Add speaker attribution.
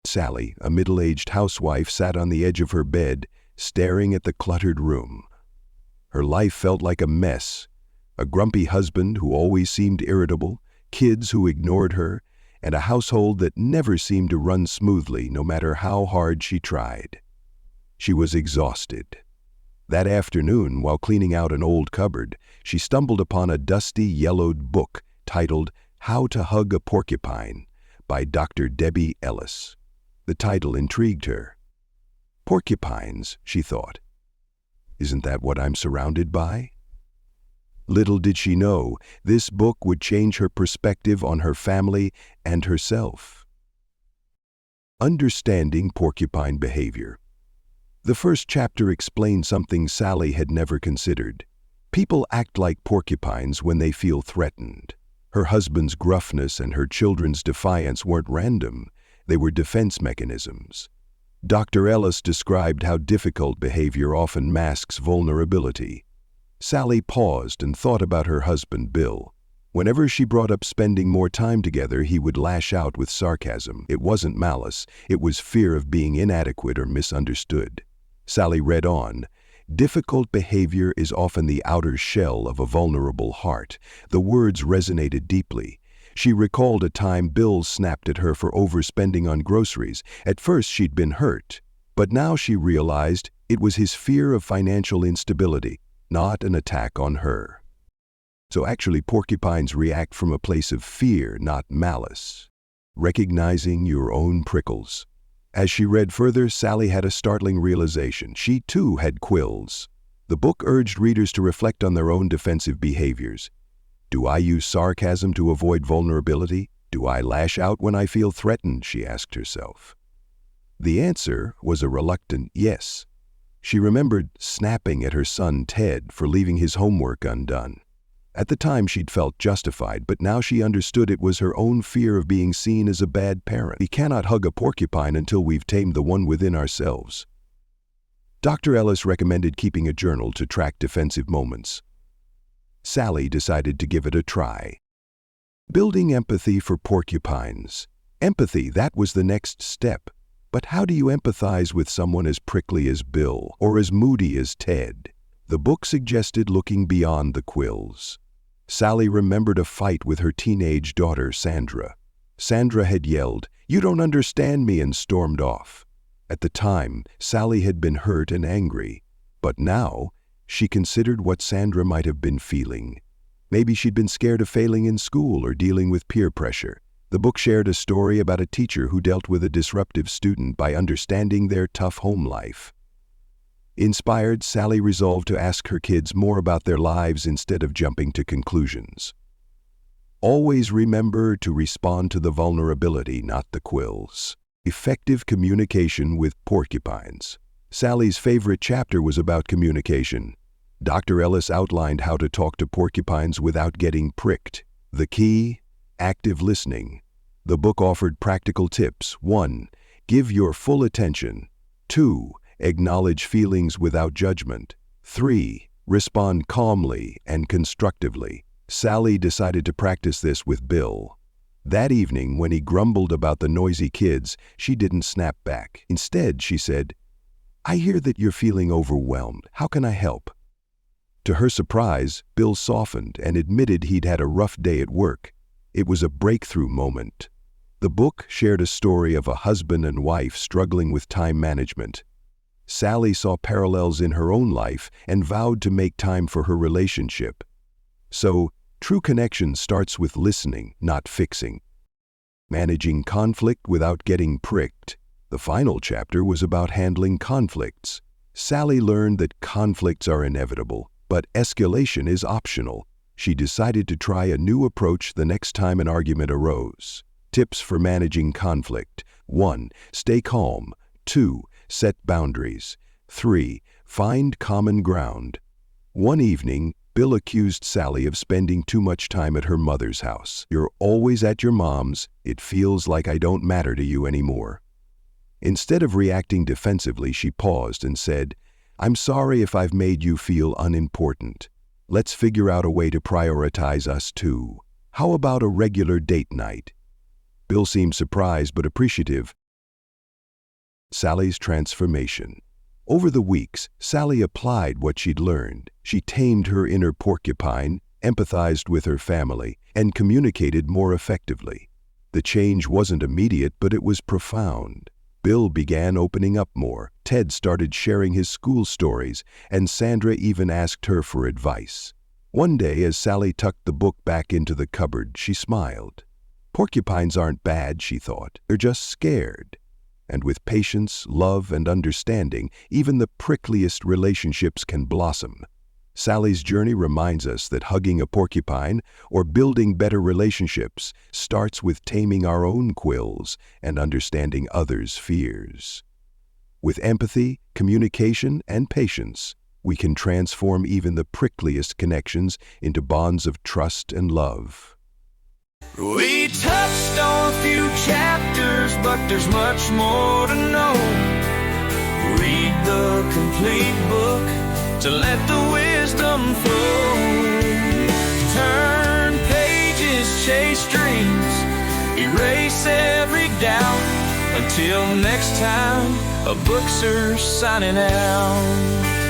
Speaker 1: Sally, a middle-aged housewife, sat on the edge of her bed, staring at the cluttered room. Her life felt like a mess. A grumpy husband who always seemed irritable, kids who ignored her, and a household that never seemed to run smoothly no matter how hard she tried. She was exhausted. That afternoon, while cleaning out an old cupboard, she stumbled upon a dusty, yellowed book titled How to Hug a Porcupine by Dr. Debbie Ellis. The title intrigued her. Porcupines, she thought. Isn't that what I'm surrounded by? Little did she know, this book would change her perspective on her family and herself. Understanding porcupine behavior. The first chapter explained something Sally had never considered. People act like porcupines when they feel threatened. Her husband's gruffness and her children's defiance weren't random, they were defense mechanisms. Dr. Ellis described how difficult behavior often masks vulnerability. Sally paused and thought about her husband, Bill. Whenever she brought up spending more time together, he would lash out with sarcasm. It wasn't malice, it was fear of being inadequate or misunderstood. Sally read on. Difficult behavior is often the outer shell of a vulnerable heart. The words resonated deeply. She recalled a time Bill snapped at her for overspending on groceries. At first she'd been hurt, but now she realized it was his fear of financial instability, not an attack on her. So actually, porcupines react from a place of fear, not malice. Recognizing your own prickles. As she read further, Sally had a startling realization. She too had quills. The book urged readers to reflect on their own defensive behaviors. Do I use sarcasm to avoid vulnerability? Do I lash out when I feel threatened? She asked herself. The answer was a reluctant yes. She remembered snapping at her son Ted for leaving his homework undone. At the time she'd felt justified, but now she understood it was her own fear of being seen as a bad parent. We cannot hug a porcupine until we've tamed the one within ourselves. Dr. Ellis recommended keeping a journal to track defensive moments. Sally decided to give it a try. Building empathy for porcupines. Empathy, that was the next step. But how do you empathize with someone as prickly as Bill or as moody as Ted? The book suggested looking beyond the quills. Sally remembered a fight with her teenage daughter, Sandra. Sandra had yelled, "You don't understand me," and stormed off. At the time, Sally had been hurt and angry. But now, she considered what Sandra might have been feeling. Maybe she'd been scared of failing in school or dealing with peer pressure. The book shared a story about a teacher who dealt with a disruptive student by understanding their tough home life. Inspired, Sally resolved to ask her kids more about their lives instead of jumping to conclusions. Always remember to respond to the vulnerability, not the quills. Effective communication with porcupines. Sally's favorite chapter was about communication. Dr. Ellis outlined how to talk to porcupines without getting pricked. The key? Active listening. The book offered practical tips. 1. Give your full attention. 2. Acknowledge feelings without judgment. 3. Respond calmly and constructively. Sally decided to practice this with Bill. That evening, when he grumbled about the noisy kids, she didn't snap back. Instead, she said, "I hear that you're feeling overwhelmed. How can I help?" To her surprise, Bill softened and admitted he'd had a rough day at work. It was a breakthrough moment. The book shared a story of a husband and wife struggling with time management. Sally saw parallels in her own life and vowed to make time for her relationship. So, true connection starts with listening, not fixing. Managing conflict without getting pricked. The final chapter was about handling conflicts. Sally learned that conflicts are inevitable, but escalation is optional. She decided to try a new approach the next time an argument arose. Tips for managing conflict. 1. Stay calm. 2. Set boundaries. 3. Find common ground. One evening, Bill accused Sally of spending too much time at her mother's house. "You're always at your mom's. It feels like I don't matter to you anymore." Instead of reacting defensively, she paused and said, "I'm sorry if I've made you feel unimportant. Let's figure out a way to prioritize us too. How about a regular date night?" Bill seemed surprised but appreciative. Sally's transformation. Over the weeks, Sally applied what she'd learned. She tamed her inner porcupine, empathized with her family, and communicated more effectively. The change wasn't immediate, but it was profound. Bill began opening up more, Ted started sharing his school stories, and Sandra even asked her for advice. One day, as Sally tucked the book back into the cupboard, she smiled. Porcupines aren't bad, she thought. They're just scared. And with patience, love, and understanding, even the prickliest relationships can blossom. Sally's journey reminds us that hugging a porcupine or building better relationships starts with taming our own quills and understanding others' fears. With empathy, communication, and patience, we can transform even the prickliest connections into bonds of trust and love.
Speaker 2: We touched on a few chapters, but there's much more to know. Read the complete book to let the wisdom flow. Turn pages, chase dreams, erase every doubt. Until next time, a bookser's signing out.